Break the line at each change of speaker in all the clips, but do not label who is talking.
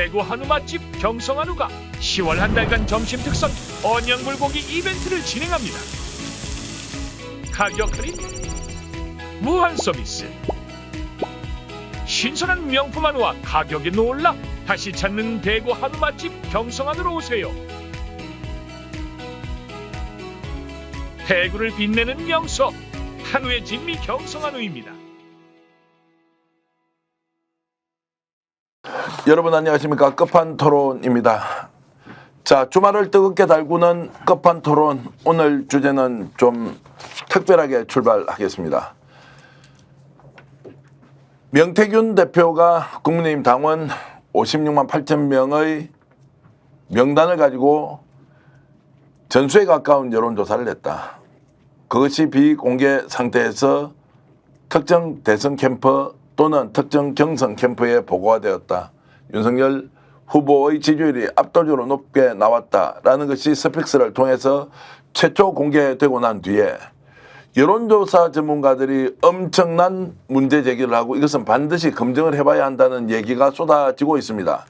대구 한우 맛집 경성한우가 10월 한 달간 점심 특선 언양 불고기 이벤트를 진행합니다. 가격 할인, 무한 서비스, 신선한 명품 한우와 가격에 놀라 다시 찾는 대구 한우 맛집 경성한우로 오세요. 대구를 빛내는 명소 한우의 진미 경성한우입니다.
여러분 안녕하십니까. 끝판토론입니다. 자, 주말을 뜨겁게 달구는 끝판토론, 오늘 주제는 좀 특별하게 출발하겠습니다. 명태균 대표가 국민의힘 당원 56만 8천 명의 명단을 가지고 전수에 가까운 여론조사를 했다. 그것이 비공개 상태에서 특정 대선 캠프 또는 특정 경선 캠프에 보고가 되었다. 윤석열 후보의 지지율이 압도적으로 높게 나왔다라는 것이 스픽스를 통해서 최초 공개되고 난 뒤에 여론조사 전문가들이 엄청난 문제 제기를 하고 이것은 반드시 검증을 해봐야 한다는 얘기가 쏟아지고 있습니다.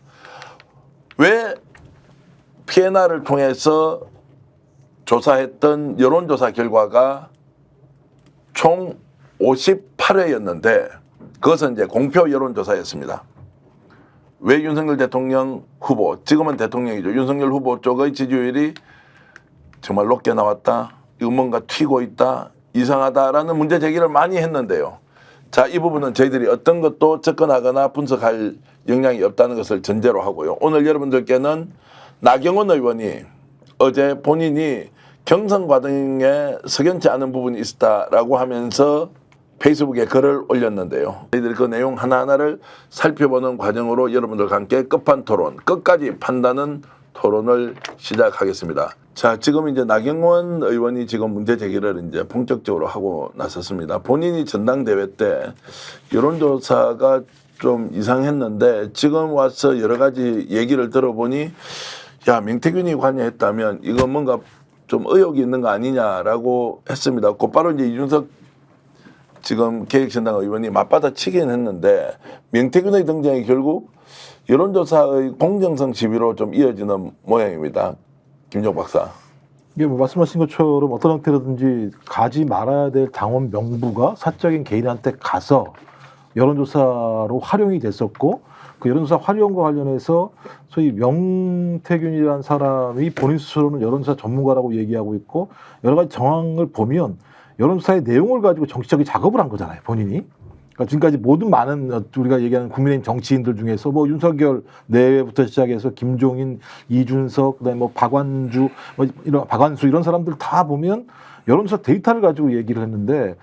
왜 PNR을 통해서 조사했던 여론조사 결과가 총 58회였는데 그것은 이제 공표 여론조사였습니다. 왜 윤석열 대통령 후보, 지금은 대통령이죠. 윤석열 후보 쪽의 지지율이 정말 높게 나왔다. 이거 뭔가 튀고 있다. 이상하다라는 문제 제기를 많이 했는데요. 자, 이 부분은 저희들이 어떤 것도 접근하거나 분석할 역량이 없다는 것을 전제로 하고요. 오늘 여러분들께는 나경원 의원이 어제 본인이 경선 과정에 석연치 않은 부분이 있었다라고 하면서 페이스북에 글을 올렸는데요. 저희들이 그 내용 하나하나를 살펴보는 과정으로 여러분들과 함께 끝판토론, 끝까지 판단은 토론을 시작하겠습니다. 자, 지금 이제 나경원 의원이 지금 문제 제기를 이제 본격적으로 하고 나섰습니다. 본인이 전당대회 때 여론조사가 좀 이상했는데 지금 와서 여러 가지 얘기를 들어보니 야, 명태균이 관여했다면 이거 뭔가 좀 의혹이 있는 거 아니냐라고 했습니다. 곧바로 이제 이준석 지금 계획신당 의원이 맞받아치긴 했는데 명태균의 등장이 결국 여론조사의 공정성 시비로 좀 이어지는 모양입니다. 김종 박사.
이게 뭐 말씀하신 것처럼 어떤 형태로든지 가지 말아야 될 당원 명부가 사적인 개인한테 가서 여론조사로 활용이 됐었고 그 여론조사 활용과 관련해서 소위 명태균이라는 사람이 본인 스스로는 여론조사 전문가라고 얘기하고 있고 여러 가지 정황을 보면 여론조사의 내용을 가지고 정치적인 작업을 한 거잖아요, 본인이. 그러니까 지금까지 모든 많은 우리가 얘기하는 국민의힘 정치인들 중에서 뭐 윤석열 내외부터 시작해서 김종인, 이준석, 그다음에 뭐 박완주, 뭐 이런 박완수 이런 사람들 다 보면 여론조사 데이터를 가지고 얘기를 했는데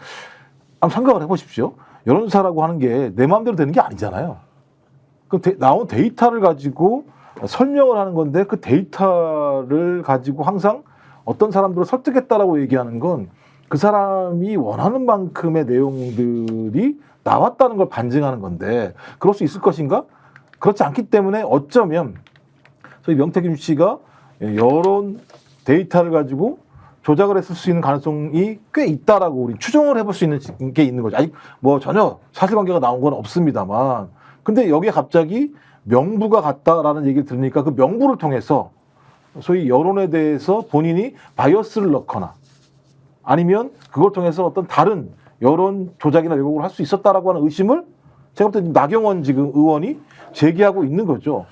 한번 생각을 해보십시오. 여론조사라고 하는 게 내 마음대로 되는 게 아니잖아요. 그 나온 데이터를 가지고 설명을 하는 건데 그 데이터를 가지고 항상 어떤 사람들을 설득했다라고 얘기하는 건 그 사람이 원하는 만큼의 내용들이 나왔다는 걸 반증하는 건데 그럴 수 있을 것인가? 그렇지 않기 때문에 어쩌면 소위 명태균 씨가 여론 데이터를 가지고 조작을 했을 수 있는 가능성이 꽤 있다라고 우리 추정을 해볼 수 있는 게 있는 거죠. 아직 뭐 전혀 사실관계가 나온 건 없습니다만 근데 여기에 갑자기 명부가 같다라는 얘기를 들으니까 그 명부를 통해서 소위 여론에 대해서 본인이 바이어스를 넣거나 아니면 그걸 통해서 어떤 다른 여론 조작이나 왜곡을 할 수 있었다라고 하는 의심을 제가 볼 때 나경원 지금 의원이 제기하고 있는 거죠.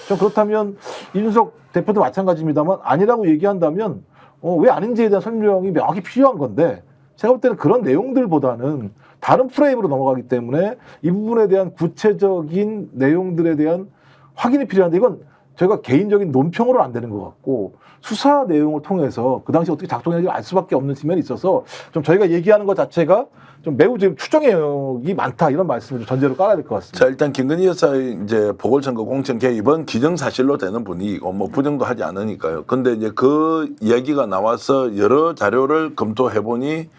좀 그렇다면 이준석 대표도 마찬가지입니다만 아니라고 얘기한다면 왜 아닌지에 대한 설명이 명확히 필요한 건데 제가 볼 때는 그런 내용들보다는 다른 프레임으로 넘어가기 때문에 이 부분에 대한 구체적인 내용들에 대한 확인이 필요한데 이건 저희가 개인적인 논평으로는 안 되는 것 같고 수사 내용을 통해서 그 당시 어떻게 작동했는지 알 수밖에 없는 측면이 있어서 좀 저희가 얘기하는 것 자체가 좀 매우 지금 추정의 영역이 많다 이런 말씀을 좀 전제로 깔아야 될 것 같습니다.
자, 일단 김건희 여사의 이제 보궐선거 공천 개입은 기정사실로 되는 분위기고 뭐 부정도 하지 않으니까요. 근데 이제 그 얘기가 나와서 여러 자료를 검토해 보니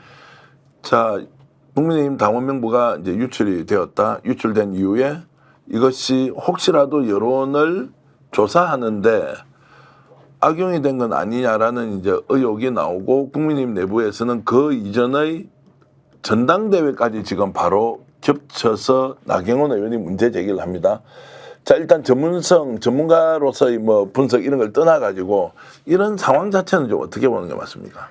자, 국민의힘 당원 명부가 이제 유출이 되었다. 유출된 이후에 이것이 혹시라도 여론을 조사하는데 악용이 된 건 아니냐라는 이제 의혹이 나오고 국민의힘 내부에서는 그 이전의 전당대회까지 지금 바로 겹쳐서 나경원 의원이 문제 제기를 합니다. 자, 일단 전문가로서의 뭐 분석 이런 걸 떠나가지고 이런 상황 자체는 좀 어떻게 보는 게 맞습니까?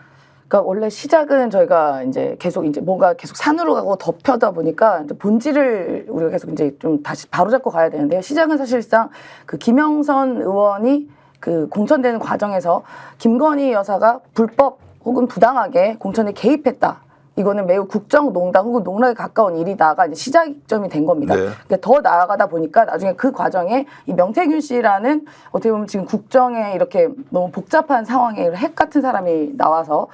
그러니까 원래 시작은 저희가 이제 계속 이제 뭔가 계속 산으로 가고 덮여다 보니까 이제 본질을 우리가 계속 이제 좀 다시 바로잡고 가야 되는데요. 시작은 사실상 그 김영선 의원이 그 공천되는 과정에서 김건희 여사가 불법 혹은 부당하게 공천에 개입했다. 이거는 매우 국정농단 혹은 농락에 가까운 일이다가 이제 시작점이 된 겁니다.
네.
근데 더 나아가다 보니까 나중에 그 과정에 이 명태균 씨라는 어떻게 보면 지금 국정에 이렇게 너무 복잡한 상황에 핵 같은 사람이 나와서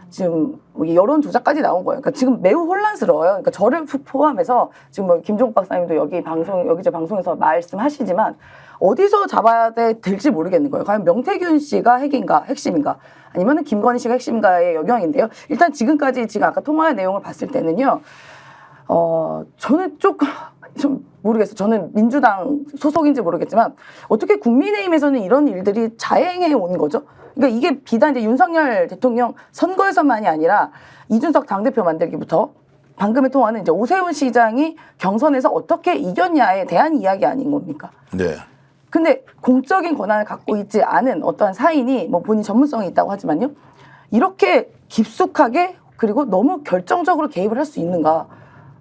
지금 여론 조작까지 나온 거예요. 그러니까 지금 매우 혼란스러워요. 그러니까 저를 포함해서 지금 뭐 김종국 박사님도 여기저 방송에서 말씀하시지만 어디서 잡아야 될지 모르겠는 거예요. 과연 명태균 씨가 핵심인가? 아니면 김건희 씨가 핵심인가의 영역인데요. 일단 지금까지 지금 아까 통화의 내용을 봤을 때는요. 저는 조금 좀 모르겠어요. 저는 민주당 소속인지 모르겠지만 어떻게 국민의힘에서는 이런 일들이 자행해 온 거죠? 그러니까 이게 비단 이제 윤석열 대통령 선거에서만이 아니라 이준석 당대표 만들기부터 방금의 통화는 이제 오세훈 시장이 경선에서 어떻게 이겼냐에 대한 이야기 아닌 겁니까?
네.
근데 공적인 권한을 갖고 있지 않은 어떠한 사인이 뭐 본인 전문성이 있다고 하지만요. 이렇게 깊숙하게 그리고 너무 결정적으로 개입을 할 수 있는가.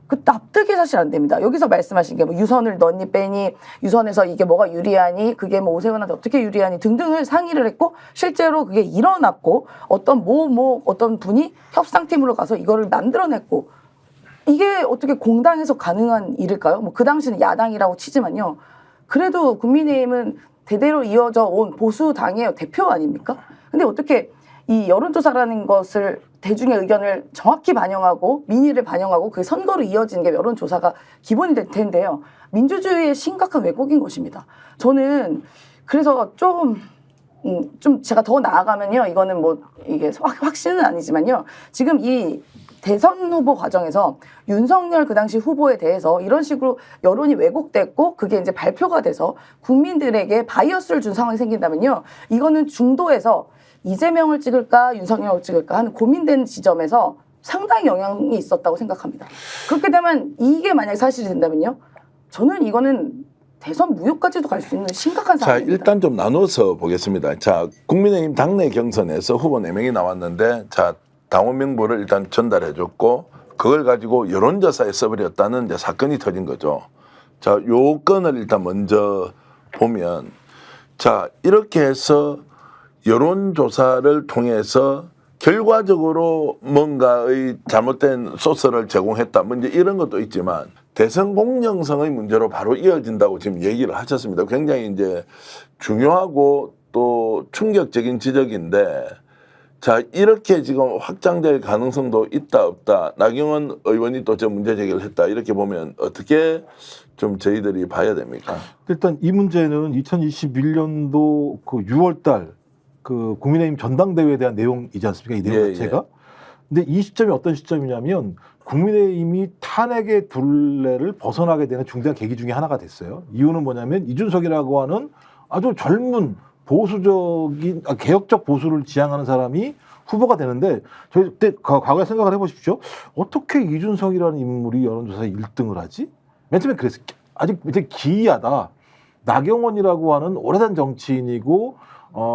그 납득이 사실 안 됩니다. 여기서 말씀하신 게 뭐 유선을 넣니 빼니 유선에서 이게 뭐가 유리하니 그게 뭐 오세훈한테 어떻게 유리하니 등등을 상의를 했고 실제로 그게 일어났고 어떤 어떤 분이 협상팀으로 가서 이거를 만들어냈고 이게 어떻게 공당에서 가능한 일일까요? 뭐 그 당시는 야당이라고 치지만요. 그래도 국민의힘은 대대로 이어져 온 보수당의 대표 아닙니까? 근데 어떻게 이 여론조사라는 것을 대중의 의견을 정확히 반영하고 민의를 반영하고 그게 선거로 이어지는 게 여론조사가 기본이 될 텐데요. 민주주의의 심각한 왜곡인 것입니다. 저는 그래서 좀 제가 더 나아가면요. 이거는 뭐 이게 확신은 아니지만요. 지금 이 대선 후보 과정에서 윤석열 그 당시 후보에 대해서 이런 식으로 여론이 왜곡됐고 그게 이제 발표가 돼서 국민들에게 바이어스를 준 상황이 생긴다면요. 이거는 중도에서 이재명을 찍을까 윤석열을 찍을까 하는 고민된 지점에서 상당히 영향이 있었다고 생각합니다. 그렇게 되면 이게 만약에 사실이 된다면요. 저는 이거는 대선 무효까지도 갈 수 있는 심각한
자,
상황입니다.
일단 좀 나눠서 보겠습니다. 자, 국민의힘 당내 경선에서 후보 4명이 나왔는데 자, 당원 명부를 일단 전달해 줬고 그걸 가지고 여론조사에 써버렸다는 이제 사건이 터진 거죠. 자, 요 건을 일단 먼저 보면 자, 이렇게 해서 여론조사를 통해서 결과적으로 뭔가의 잘못된 소스를 제공했다. 뭐 이제 이런 것도 있지만 대선 공정성의 문제로 바로 이어진다고 지금 얘기를 하셨습니다. 굉장히 이제 중요하고 또 충격적인 지적인데 자, 이렇게 지금 확장될 가능성도 있다 없다. 나경원 의원이 또 저 문제 제기를 했다. 이렇게 보면 어떻게 좀 저희들이 봐야 됩니까?
일단 이 문제는 2021년도 그 6월달 그 국민의힘 전당대회에 대한 내용이지 않습니까? 이 내용 자체가. 근데 이 시점이 어떤 시점이냐면 국민의힘이 탄핵의 둘레를 벗어나게 되는 중대한 계기 중에 하나가 됐어요. 이유는 뭐냐면 이준석이라고 하는 아주 젊은 보수적인 개혁적 보수를 지향하는 사람이 후보가 되는데 저희 그때 과거에 생각을 해보십시오. 어떻게 이준석이라는 인물이 여론조사에 1등을 하지? 맨 처음에 그랬어요. 아직 되게 기이하다. 나경원이라고 하는 오래된 정치인이고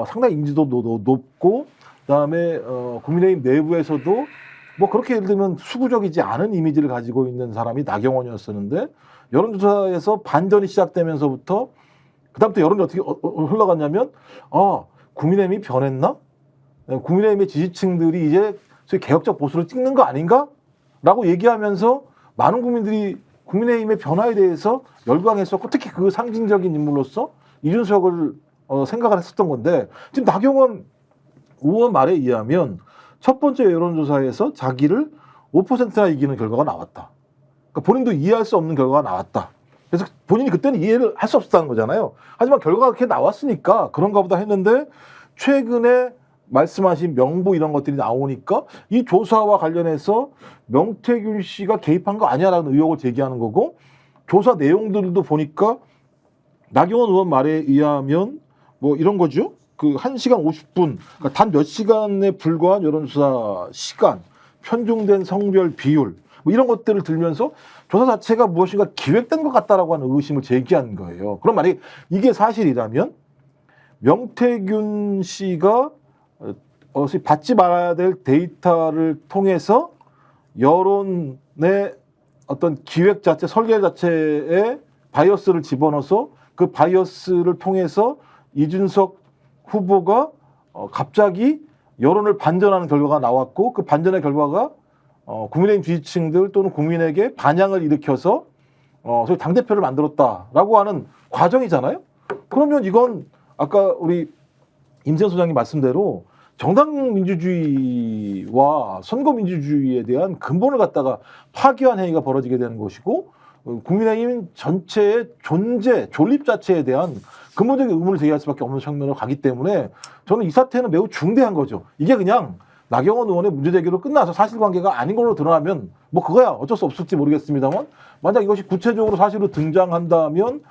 상당히 인지도도 높고 그다음에 국민의힘 내부에서도 뭐 그렇게 예를 들면 수구적이지 않은 이미지를 가지고 있는 사람이 나경원이었었는데 여론조사에서 반전이 시작되면서부터 그다음부터 여론이 어떻게 흘러갔냐면 국민의힘이 변했나? 국민의힘의 지지층들이 이제 소위 개혁적 보수를 찍는 거 아닌가? 라고 얘기하면서 많은 국민들이 국민의힘의 변화에 대해서 열광했었고 특히 그 상징적인 인물로서 이준석을 생각을 했었던 건데 지금 나경원 의원 말에 의하면 첫 번째 여론조사에서 자기를 5%나 이기는 결과가 나왔다. 그러니까 본인도 이해할 수 없는 결과가 나왔다. 그래서 본인이 그때는 이해를 할 수 없었다는 거잖아요. 하지만 결과가 그렇게 나왔으니까 그런가 보다 했는데 최근에 말씀하신 명부 이런 것들이 나오니까 이 조사와 관련해서 명태균 씨가 개입한 거 아니야라는 의혹을 제기하는 거고 조사 내용들도 보니까 나경원 의원 말에 의하면 뭐 이런 거죠. 그 1시간 50분, 그러니까 단 몇 시간에 불과한 여론조사 시간, 편중된 성별 비율, 뭐 이런 것들을 들면서 조사 자체가 무엇인가 기획된 것 같다라고 하는 의심을 제기한 거예요. 그럼 만약에 이게 사실이라면 명태균 씨가 받지 말아야 될 데이터를 통해서 여론의 어떤 기획 자체, 설계 자체에 바이어스를 집어넣어서 그 바이어스를 통해서 이준석 후보가 갑자기 여론을 반전하는 결과가 나왔고 그 반전의 결과가 국민의힘 지지층들 또는 국민에게 반향을 일으켜서 소위 당대표를 만들었다라고 하는 과정이잖아요. 그러면 이건 아까 우리 임재현 소장님 말씀대로 정당 민주주의와 선거 민주주의에 대한 근본을 갖다가 파기한 행위가 벌어지게 되는 것이고 국민의힘 전체의 존재, 존립 자체에 대한 근본적인 의문을 제기할 수밖에 없는 측면으로 가기 때문에 저는 이 사태는 매우 중대한 거죠. 이게 그냥 나경원 의원의 문제 제기로 끝나서 사실관계가 아닌 걸로 드러나면 뭐 그거야 어쩔 수 없을지 모르겠습니다만 만약 이것이 구체적으로 사실로 등장한다면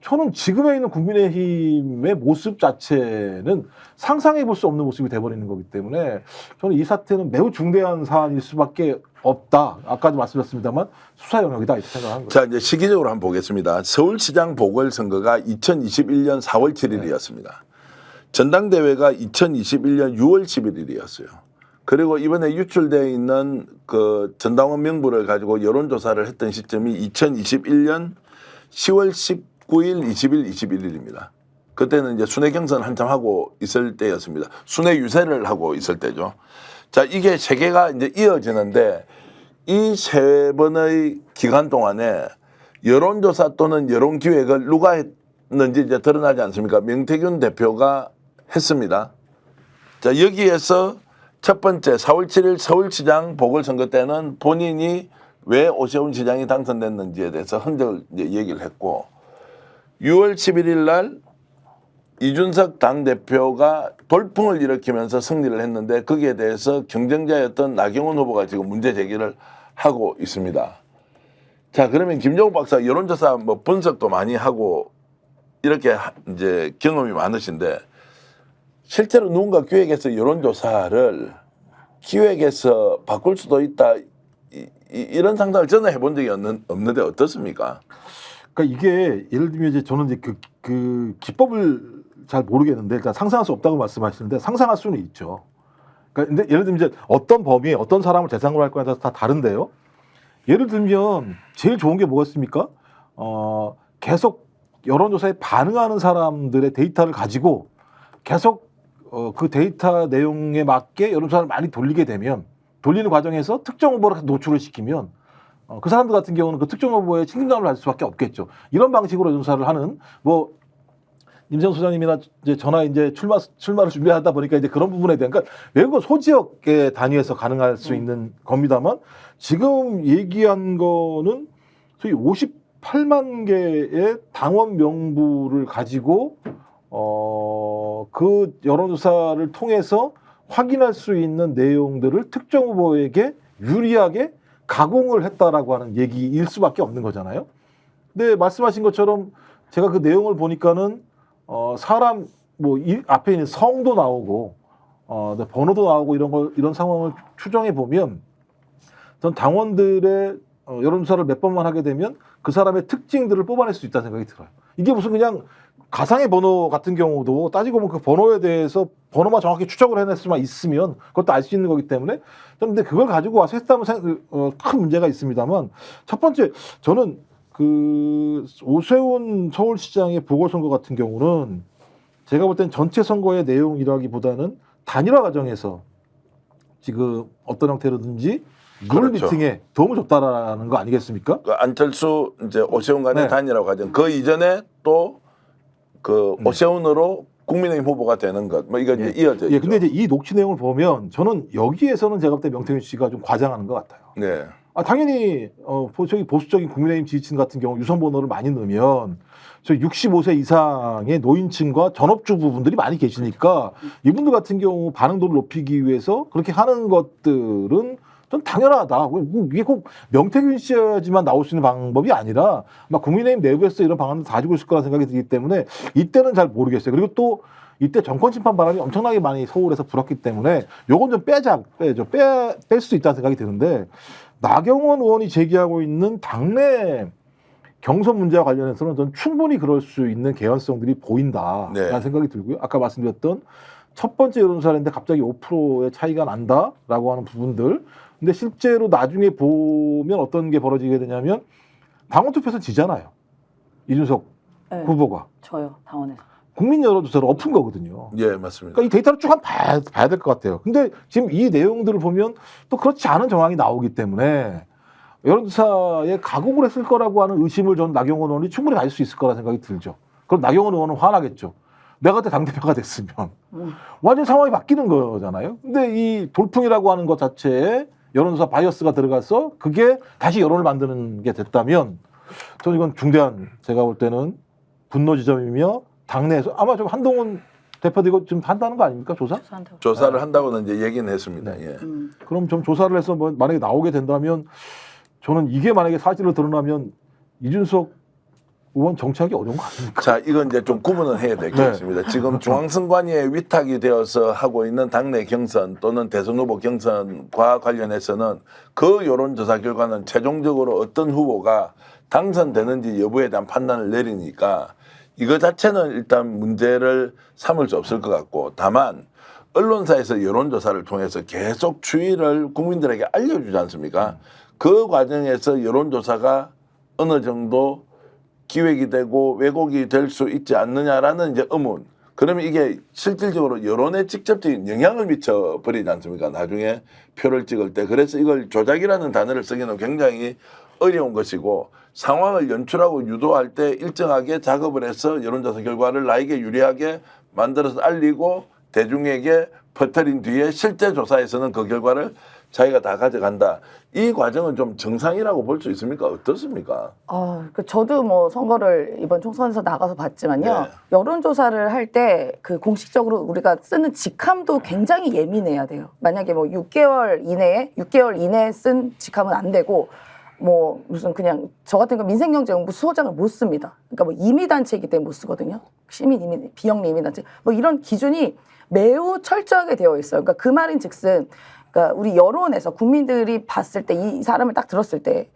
저는 지금에 있는 국민의힘의 모습 자체는 상상해 볼 수 없는 모습이 돼버리는 거기 때문에 저는 이 사태는 매우 중대한 사안일 수밖에 없다. 아까도 말씀드렸습니다만 수사 영역이다 이렇게 생각하는 거죠.
자, 이제 시기적으로 한번 보겠습니다. 서울시장 보궐선거가 2021년 4월 7일이었습니다. 전당대회가 2021년 6월 11일이었어요. 그리고 이번에 유출되어 있는 그 전당원 명부를 가지고 여론조사를 했던 시점이 2021년 10월 19일, 20일, 21일입니다. 그때는 이제 순회 경선을 한참 하고 있을 때였습니다. 순회 유세를 하고 있을 때죠. 자, 이게 세 개가 이제 이어지는데 이 세 번의 기간 동안에 여론조사 또는 여론기획을 누가 했는지 이제 드러나지 않습니까? 명태균 대표가 했습니다. 자, 여기에서 첫 번째 4월 7일 서울시장 보궐선거 때는 본인이 왜 오세훈 시장이 당선됐는지에 대해서 흔적을 이제 얘기를 했고 6월 11일 날 이준석 당대표가 돌풍을 일으키면서 승리를 했는데 거기에 대해서 경쟁자였던 나경원 후보가 지금 문제 제기를 하고 있습니다. 자, 그러면 김정욱 박사 여론조사 뭐 분석도 많이 하고 이렇게 이제 경험이 많으신데 실제로 누군가 기획해서 여론조사를 기획해서 바꿀 수도 있다 이런 상상을 저는 해본 적이 없는데 어떻습니까?
그러니까 이게 예를 들면 이제 저는 이제 그 기법을 잘 모르겠는데 일단 상상할 수 없다고 말씀하시는데 상상할 수는 있죠. 그러니까 근데 예를 들면 이제 어떤 범위에 어떤 사람을 대상으로 할 거에 따라서 다 다른데요. 예를 들면 제일 좋은 게 뭐겠습니까? 계속 여론조사에 반응하는 사람들의 데이터를 가지고 계속 그 데이터 내용에 맞게 여론조사를 많이 돌리는 과정에서 특정 후보를 노출을 시키면 그 사람들 같은 경우는 그 특정 후보에 책임감을 가질 수밖에 없겠죠. 이런 방식으로 여론조사를 하는 뭐 임재현 소장님이나 이제 전화 이제 출마를 준비하다 보니까 이제 그런 부분에 대한 그러니까 외국 소지역의 단위에서 가능할 수 있는 겁니다만 지금 얘기한 거는 소위 58만 개의 당원 명부를 가지고 그 여론조사를 통해서 확인할 수 있는 내용들을 특정 후보에게 유리하게 가공을 했다라고 하는 얘기일 수밖에 없는 거잖아요. 근데 말씀하신 것처럼 제가 그 내용을 보니까는 사람 뭐 앞에 있는 성도 나오고 번호도 나오고 이런 상황을 추정해 보면 전 당원들의 여론조사를 몇 번만 하게 되면 그 사람의 특징들을 뽑아낼 수 있다는 생각이 들어요. 이게 무슨 그냥 가상의 번호 같은 경우도 따지고 보면 그 번호에 대해서 번호만 정확히 추적을 해낼 수만 있으면 그것도 알 수 있는 거기 때문에 근데 그걸 가지고 와서 했다면 큰 문제가 있습니다만 첫 번째 저는 그 오세훈 서울시장의 보궐선거 같은 경우는 제가 볼 땐 전체 선거의 내용이라기보다는 단일화 과정에서 지금 어떤 형태로든지 룰
그렇죠.
미팅에 도움을 줬다라는 거 아니겠습니까?
그 안철수 이제 오세훈 간의
네.
단일화 과정 그 이전에 또 그 오세훈으로 국민의힘 후보가 되는 것 뭐 이거 이제 이어져 있죠.
예, 근데 이제 이 녹취 내용을 보면 저는 여기에서는 제가 볼 때 명태균 씨가 좀 과장하는 것 같아요.
네.
당연히 저기 보수적인 국민의힘 지지층 같은 경우 유선 번호를 많이 넣으면 저 65세 이상의 노인층과 전업주부분들이 많이 계시니까 이분들 같은 경우 반응도를 높이기 위해서 그렇게 하는 것들은 전 당연하다. 이게 꼭 명태균 씨야지만 나올 수 있는 방법이 아니라 막 국민의힘 내부에서 이런 방안을 가지고 있을 거라는 생각이 들기 때문에 이때는 잘 모르겠어요. 그리고 또 이때 정권 심판 바람이 엄청나게 많이 서울에서 불었기 때문에 요건 좀 뺄 수 있다는 생각이 드는데 나경원 의원이 제기하고 있는 당내 경선 문제와 관련해서는 전 충분히 그럴 수 있는 개연성들이 보인다라는
네.
생각이 들고요. 아까 말씀드렸던 첫 번째 여론조사인데 갑자기 5%의 차이가 난다라고 하는 부분들. 근데 실제로 나중에 보면 어떤 게 벌어지게 되냐면 당원 투표에서 지잖아요. 이준석
네.
후보가.
저요, 당원에서.
국민 여론조사를 엎은 거거든요.
예, 맞습니다.
그러니까 이 데이터를 쭉 한번 봐야 될 것 같아요. 근데 지금 이 내용들을 보면 또 그렇지 않은 정황이 나오기 때문에 여론조사에 가공을 했을 거라고 하는 의심을 전 나경원 의원이 충분히 가질 수 있을 거라 생각이 들죠. 그럼 나경원 의원은 화나겠죠. 내가 그때 당대표가 됐으면 완전 상황이 바뀌는 거잖아요. 근데 이 돌풍이라고 하는 것 자체에 여론조사 바이어스가 들어가서 그게 다시 여론을 만드는 게 됐다면 저는 이건 중대한 제가 볼 때는 분노 지점이며 당내에서 아마 좀 한동훈 대표도 이거 지금 한다는 거 아닙니까? 조사?
조사를 한다고는 이제 얘기는 했습니다. 예.
그럼 좀 조사를 해서 뭐 만약에 나오게 된다면 저는 이게 만약에 사실로 드러나면 이준석 의원 정치하기 어려운 거 아닙니까?
자, 이건 이제 좀 구분을 해야 되겠습니다.
네.
지금 중앙선관위에 위탁이 되어서 하고 있는 당내 경선 또는 대선 후보 경선과 관련해서는 그 여론조사 결과는 최종적으로 어떤 후보가 당선되는지 여부에 대한 판단을 내리니까 이거 자체는 일단 문제를 삼을 수 없을 것 같고, 다만 언론사에서 여론조사를 통해서 계속 추이를 국민들에게 알려주지 않습니까? 그 과정에서 여론조사가 어느 정도 기획이 되고 왜곡이 될 수 있지 않느냐라는 이제 의문. 그러면 이게 실질적으로 여론에 직접적인 영향을 미쳐버리지 않습니까? 나중에 표를 찍을 때. 그래서 이걸 조작이라는 단어를 쓰기는 굉장히 어려운 것이고, 상황을 연출하고 유도할 때 일정하게 작업을 해서 여론조사 결과를 나에게 유리하게 만들어서 알리고 대중에게 퍼뜨린 뒤에 실제 조사에서는 그 결과를 자기가 다 가져간다. 이 과정은 좀 정상이라고 볼 수 있습니까? 어떻습니까?
저도 뭐 선거를 이번 총선에서 나가서 봤지만요.
네.
여론조사를 할 때 그 공식적으로 우리가 쓰는 직함도 굉장히 예민해야 돼요. 만약에 뭐 6개월 이내에 쓴 직함은 안 되고, 뭐 무슨 그냥 저 같은 거 민생경제연구소장을 못 씁니다. 그러니까 뭐 임의단체이기 때문에 못 쓰거든요. 비영리 임의단체. 뭐 이런 기준이 매우 철저하게 되어 있어요. 그러니까 그 말인즉슨, 그러니까 우리 여론에서 국민들이 봤을 때 이 사람을 딱 들었을 때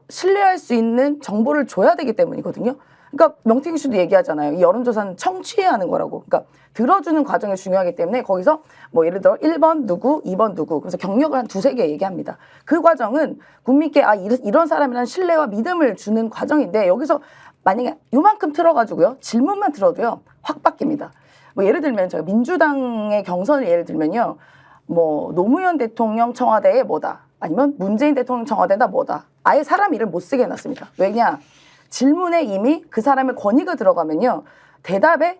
신뢰할 수 있는 정보를 줘야 되기 때문이거든요. 그러니까 명태균 씨도 얘기하잖아요. 이 여론조사는 청취해야 하는 거라고. 그러니까 들어주는 과정이 중요하기 때문에 거기서 뭐 예를 들어 1번 누구, 2번 누구, 그래서 경력을 한 두세 개 얘기합니다. 그 과정은 국민께 이런 사람이라는 신뢰와 믿음을 주는 과정인데, 여기서 만약에 요만큼 틀어가지고요, 질문만 들어도요 확 바뀝니다. 뭐 예를 들면 제가 민주당의 경선을 예를 들면요, 뭐 노무현 대통령 청와대에 뭐다, 아니면 문재인 대통령 청와대다 뭐다, 아예 사람 이름 못 쓰게 해놨습니다. 왜냐? 질문에 이미 그 사람의 권위가 들어가면요, 대답에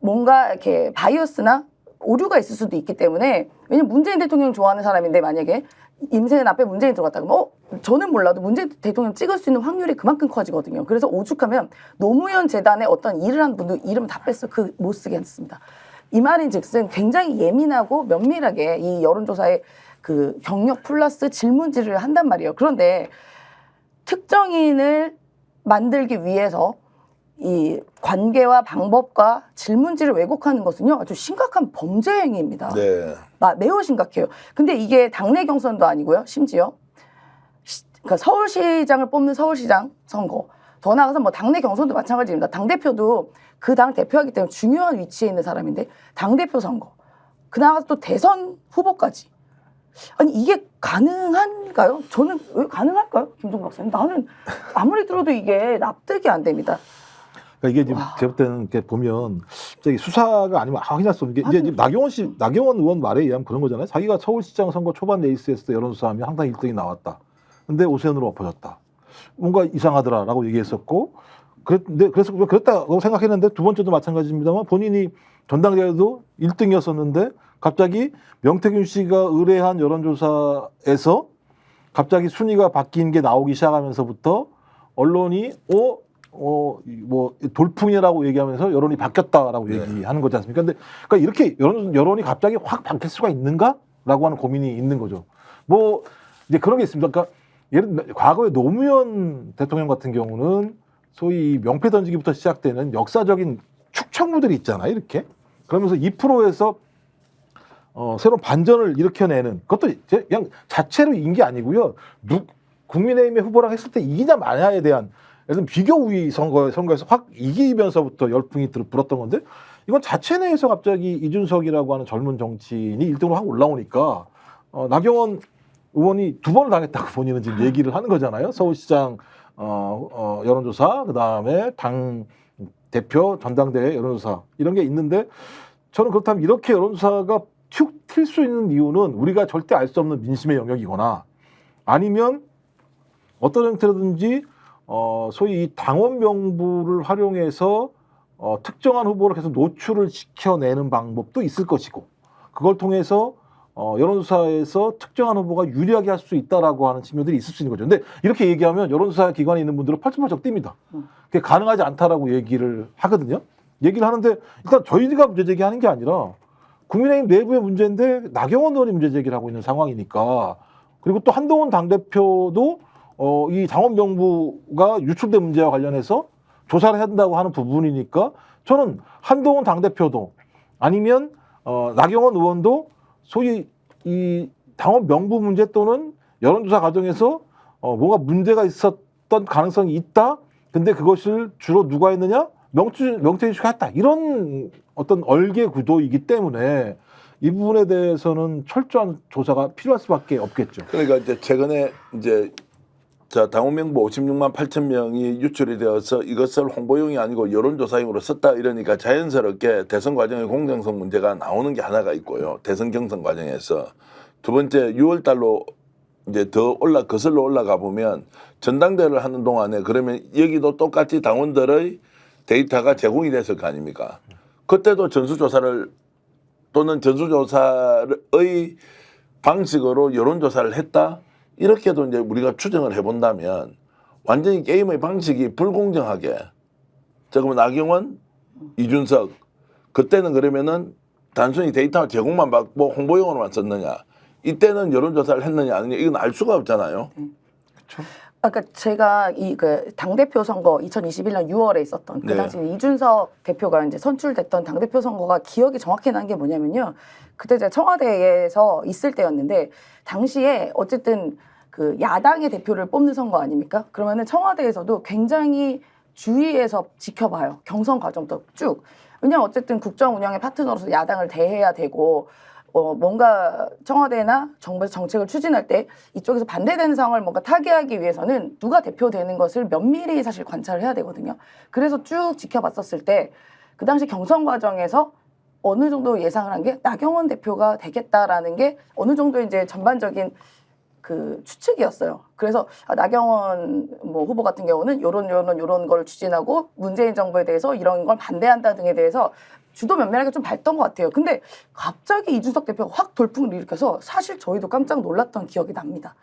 뭔가 이렇게 바이어스나 오류가 있을 수도 있기 때문에. 왜냐면 문재인 대통령 좋아하는 사람인데 만약에 임세는 앞에 문재인 들어갔다 그러면 저는 몰라도 문재인 대통령 찍을 수 있는 확률이 그만큼 커지거든요. 그래서 오죽하면 노무현 재단에 어떤 일을 한 분들 이름 다 뺐어. 그 못 쓰게 했습니다. 이 말인즉슨 굉장히 예민하고 면밀하게 이 여론조사의 그 경력 플러스 질문지를 한단 말이에요. 그런데 특정인을 만들기 위해서 이 관계와 방법과 질문지를 왜곡하는 것은요, 아주 심각한 범죄 행위입니다.
네.
매우 심각해요. 근데 이게 당내 경선도 아니고요, 심지어 그러니까 서울시장을 뽑는 서울시장 선거, 더 나아가서 뭐 당내 경선도 마찬가지입니다. 당대표도 그 당 대표하기 때문에 중요한 위치에 있는 사람인데 당대표 선거, 그 나아가서 또 대선 후보까지. 아니 이게 가능한가요? 저는 왜 가능할까요? 김종국 박사님. 나는 아무리 들어도 이게 납득이 안 됩니다.
그러니까 이게 지금 제가 볼 때는 이렇게 보면 저기 수사가 아니면 확인할 수 없는 게 이제 지금 나경원 의원 말에 의하면 그런 거잖아요. 자기가 서울시장 선거 초반 레이스에서 여론조사하면 항상 1등이 나왔다. 근데 오세훈으로 엎어졌다. 뭔가 이상하더라라고 얘기했었고, 그래서 그랬다고 생각했는데 두 번째도 마찬가지입니다만 본인이 전당대회도 1등이었었는데 갑자기 명태균 씨가 의뢰한 여론조사에서 갑자기 순위가 바뀐 게 나오기 시작하면서부터 언론이 뭐 돌풍이라고 얘기하면서 여론이 바뀌었다라고 얘기하는 거지 않습니까? 근데 그러니까 이렇게 여론이 갑자기 확 바뀔 수가 있는가라고 하는 고민이 있는 거죠. 뭐 이제 그런 게 있습니다. 그러니까 과거에 노무현 대통령 같은 경우는 소위 명패 던지기부터 시작되는 역사적인 축척무들이 있잖아요. 이렇게 그러면서 2%에서 새로운 반전을 일으켜내는 그것도 그냥 자체로 이긴 게 아니고요. 국민의힘의 후보랑 했을 때 이기냐 마냐에 대한 예를 들면 비교 우위 선거에서 확 이기면서부터 열풍이 불었던 건데 이건 자체 내에서 갑자기 이준석이라고 하는 젊은 정치인이 1등으로 확 올라오니까 나경원 의원이 2번을 당했다고 본인은 지금 얘기를 하는 거잖아요. 서울시장 여론조사, 그다음에 당 대표 전당대회 여론조사 이런 게 있는데 저는 그렇다면 이렇게 여론조사가 툭 튈 수 있는 이유는 우리가 절대 알 수 없는 민심의 영역이거나 아니면 어떤 형태로든지 소위 이 당원 명부를 활용해서 특정한 후보를 계속 노출을 시켜내는 방법도 있을 것이고 그걸 통해서 여론조사에서 특정한 후보가 유리하게 할 수 있다라고 하는 측면들이 있을 수 있는 거죠. 근데 이렇게 얘기하면 여론조사 기관에 있는 분들은 펄쩍펄쩍 뜁니다. 그게 가능하지 않다라고 얘기를 하거든요. 얘기를 하는데 일단 저희가 문제 제기하는 게 아니라 국민의힘 내부의 문제인데 나경원 의원이 문제 제기를 하고 있는 상황이니까 그리고 또 한동훈 당대표도 이 당원 명부가 유출된 문제와 관련해서 조사를 해야 된다고 하는 부분이니까 저는 한동훈 당대표도 아니면 나경원 의원도 소위 이 당원 명부 문제 또는 여론조사 과정에서 뭔가 문제가 있었던 가능성이 있다. 근데 그것을 주로 누가 했느냐? 명태균 씨가 했다. 이런 어떤 얼개 구도이기 때문에 이 부분에 대해서는 철저한 조사가 필요할 수밖에 없겠죠.
그러니까 이제 최근에 이제 당원 명부 56만 8천 명이 유출이 되어서 이것을 홍보용이 아니고 여론조사용으로 썼다 이러니까 자연스럽게 대선 과정의 공정성 문제가 나오는 게 하나가 있고요. 대선 경선 과정에서 두 번째 6월 달로 이제 더 거슬러 올라가 보면 전당대회를 하는 동안에 그러면 여기도 똑같이 당원들의 데이터가 제공이 됐을 거 아닙니까? 그때도 전수조사를 또는 전수조사의 방식으로 여론조사를 했다? 이렇게도 이제 우리가 추정을 해본다면 완전히 게임의 방식이 불공정하게 그러면 나경원, 이준석 그때는 그러면은 단순히 데이터 제공만 받고 홍보용으로만 썼느냐 이때는 여론조사를 했느냐 아니냐 이건 알 수가 없잖아요.
그렇죠.
아까 제가 그 당대표 선거 2021년 6월에 있었던 그
네.
당시 이준석 대표가 이제 선출됐던 당대표 선거가 기억이 정확히 난 게 뭐냐면요. 그때 제가 청와대에서 있을 때였는데 당시에 어쨌든 그 야당의 대표를 뽑는 선거 아닙니까? 그러면은 청와대에서도 굉장히 주의해서 지켜봐요. 경선 과정부터 쭉. 왜냐면 어쨌든 국정 운영의 파트너로서 야당을 대해야 되고 뭔가 청와대나 정부에서 정책을 추진할 때 이쪽에서 반대되는 상황을 뭔가 타개하기 위해서는 누가 대표되는 것을 면밀히 사실 관찰을 해야 되거든요. 그래서 쭉 지켜봤었을 때 그 당시 경선 과정에서 어느 정도 예상을 한 게 나경원 대표가 되겠다라는 게 어느 정도 이제 전반적인 그 추측이었어요. 그래서 나경원 후보 같은 경우는 요런 걸 추진하고 문재인 정부에 대해서 이런 걸 반대한다 등에 대해서 주도 면밀하게 좀 봤던 것 같아요. 근데 갑자기 이준석 대표가 확 돌풍을 일으켜서 사실 저희도 깜짝 놀랐던 기억이 납니다.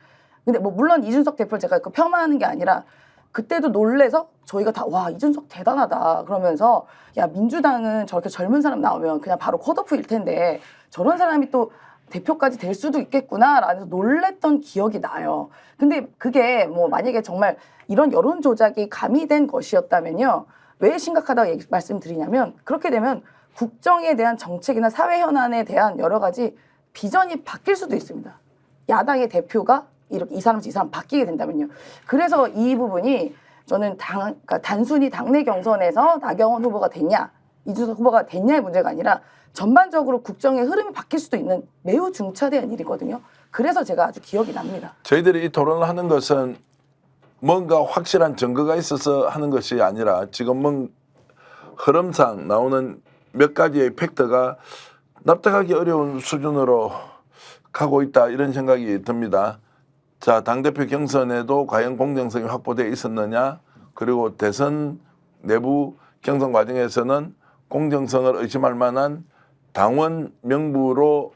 근데 물론 이준석 대표를 제가 폄하하는 게 아니라 그때도 놀래서 저희가 다 와 이준석 대단하다 그러면서 야 민주당은 저렇게 젊은 사람 나오면 그냥 바로 컷오프일 텐데 저런 사람이 또 대표까지 될 수도 있겠구나라는 놀랬던 기억이 나요. 근데 그게 만약에 정말 이런 여론 조작이 가미된 것이었다면요. 왜 심각하다고 말씀드리냐면 그렇게 되면 국정에 대한 정책이나 사회 현안에 대한 여러 가지 비전이 바뀔 수도 있습니다. 야당의 대표가 이렇게 이 사람 바뀌게 된다면요. 그래서 이 부분이 저는 그러니까 단순히 당내 경선에서 나경원 후보가 됐냐, 이준석 후보가 됐냐의 문제가 아니라 전반적으로 국정의 흐름이 바뀔 수도 있는 매우 중차대한 일이거든요. 그래서 제가 아주 기억이 납니다.
저희들이 이 토론을 하는 것은 뭔가 확실한 증거가 있어서 하는 것이 아니라 지금 흐름상 나오는 몇 가지의 팩트가 납득하기 어려운 수준으로 가고 있다 이런 생각이 듭니다. 자, 당대표 경선에도 과연 공정성이 확보되어 있었느냐 그리고 대선 내부 경선 과정에서는 공정성을 의심할 만한 당원 명부로서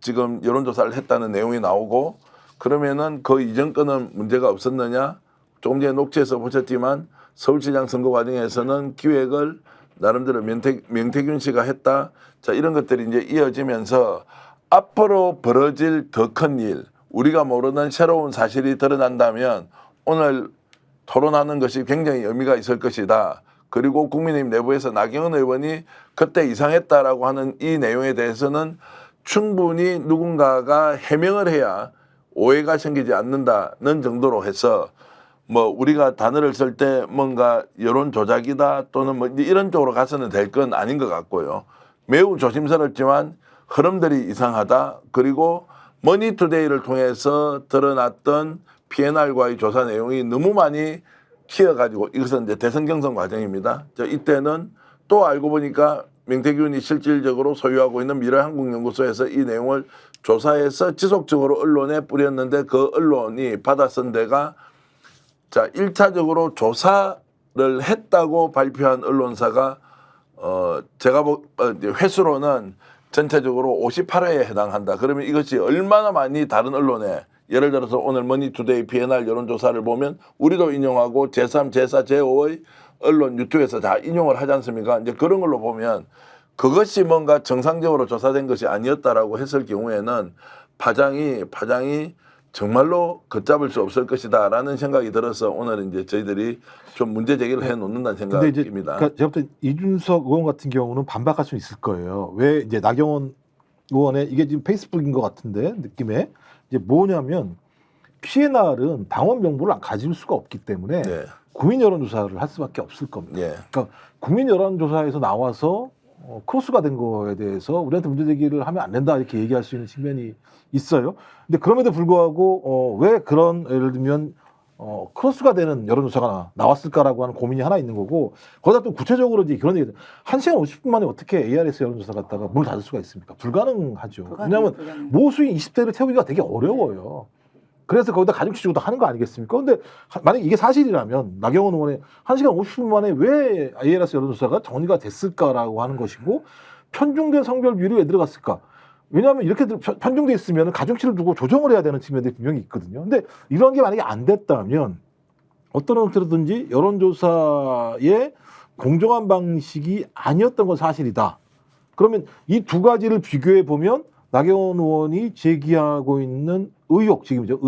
지금 여론조사를 했다는 내용이 나오고 그러면은 그 이전 거는 문제가 없었느냐 조금 전에 녹취에서 보셨지만 서울시장 선거 과정에서는 기획을 나름대로 명태균 씨가 했다. 자, 이런 것들이 이제 이어지면서 앞으로 벌어질 더 큰 일, 우리가 모르는 새로운 사실이 드러난다면 오늘 토론하는 것이 굉장히 의미가 있을 것이다. 그리고 국민의힘 내부에서 나경원 의원이 그때 이상했다라고 하는 이 내용에 대해서는 충분히 누군가가 해명을 해야 오해가 생기지 않는다는 정도로 해서 뭐 우리가 단어를 쓸 때 뭔가 여론 조작이다 또는 뭐 이런 쪽으로 가서는 될 건 아닌 것 같고요. 매우 조심스럽지만 흐름들이 이상하다. 그리고 머니투데이를 통해서 드러났던 PNR과의 조사 내용이 너무 많이 튀어가지고 이것은 이제 대선 경선 과정입니다. 이때는 또 알고 보니까 명태균이 실질적으로 소유하고 있는 미래한국연구소에서 이 내용을 조사해서 지속적으로 언론에 뿌렸는데 그 언론이 받아쓴 데가 자 1차적으로 조사를 했다고 발표한 언론사가 제가 횟수로는 전체적으로 58회에 해당한다. 그러면 이것이 얼마나 많이 다른 언론에 예를 들어서 오늘 머니투데이 PNR 여론조사를 보면 우리도 인용하고 제3, 제4, 제5의 언론 유튜브에서 다 인용을 하지 않습니까? 이제 그런 걸로 보면 그것이 뭔가 정상적으로 조사된 것이 아니었다라고 했을 경우에는 파장이 정말로 걷잡을 수 없을 것이다라는 생각이 들어서 오늘 이제 저희들이 좀 문제 제기를 해 놓는다는 생각입니다.
그러니까 제가 볼 때 이준석 의원 같은 경우는 반박할 수 있을 거예요. 왜 이제 나경원 의원의 이게 지금 페이스북인 것 같은데 느낌에 이제 뭐냐면 PNR은 당원 명부를 가질 수가 없기 때문에
네.
국민 여론조사를 할 수밖에 없을 겁니다.
예.
그러니까 국민 여론조사에서 나와서 크로스가 된 거에 대해서 우리한테 문제 제기를 하면 안 된다 이렇게 얘기할 수 있는 측면이 있어요. 근데 그럼에도 불구하고 왜 그런 예를 들면 크로스가 되는 여론조사가 나왔을까라고 하는 고민이 하나 있는 거고 거기다 또 구체적으로 이제 그런 얘기 1시간 50분 만에 어떻게 ARS 여론조사 갖다가 문을 닫을 수가 있습니까? 불가능하죠. 왜냐하면 모수인 20대를 태우기가 되게 어려워요. 그래서 거기다 가중치주도 하는 거 아니겠습니까? 근데 만약에 이게 사실이라면 나경원 의원의 1시간 50분 만에 왜 ARS 여론조사가 정리가 됐을까라고 하는 것이고 편중된 성별 비율이 왜 들어갔을까? 왜냐하면 이렇게 편중돼 있으면 가중치를 두고 조정을 해야 되는 측면들이 분명히 있거든요. 근데 이런 게 만약에 안 됐다면 어떤 형태로든지 여론조사의 공정한 방식이 아니었던 건 사실이다. 그러면 이 두 가지를 비교해 보면 나경원 의원이 제기하고 있는 의혹, 지금이죠.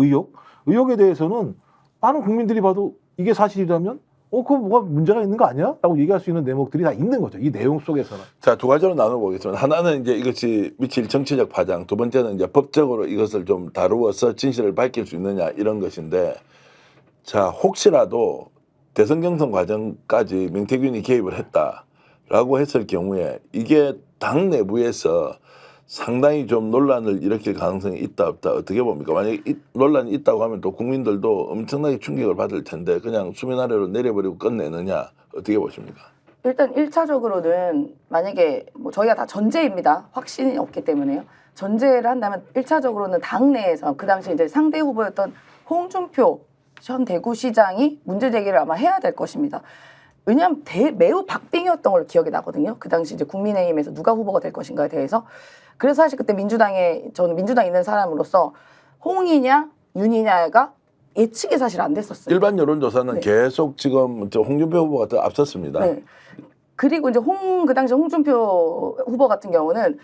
의혹에 대해서는 많은 국민들이 봐도 이게 사실이라면 그거 뭐가 문제가 있는 거 아니야? 라고 얘기할 수 있는 대목들이 다 있는 거죠. 이 내용 속에서는.
자, 두 가지로 나눠보겠습니다. 하나는 이제 이것이 미칠 정치적 파장, 두 번째는 이제 법적으로 이것을 좀 다루어서 진실을 밝힐 수 있느냐 이런 것인데, 자, 혹시라도 대선 경선 과정까지 명태균이 개입을 했다라고 했을 경우에 이게 당 내부에서 상당히 좀 논란을 일으킬 가능성이 있다 없다 어떻게 봅니까? 만약에 논란이 있다고 하면 또 국민들도 엄청나게 충격을 받을 텐데 그냥 수면 아래로 내려버리고 끝내느냐 어떻게 보십니까?
일단 1차적으로는 만약에 뭐 저희가 다 전제입니다. 확신이 없기 때문에요. 전제를 한다면 1차적으로는 당내에서 그 당시 이제 상대 후보였던 홍준표 전 대구시장이 문제 제기를 아마 해야 될 것입니다. 왜냐하면 매우 박빙이었던 걸로 기억이 나거든요. 그 당시 이제 국민의힘에서 누가 후보가 될 것인가에 대해서. 그래서 사실 그때 저는 민주당에 있는 사람으로서 홍이냐 윤이냐가 예측이 사실 안 됐었어요.
일반 여론조사는
네.
계속 지금 홍준표 후보가 더 앞섰습니다.
네. 그리고 이제 그 당시 홍준표 후보 같은 경우는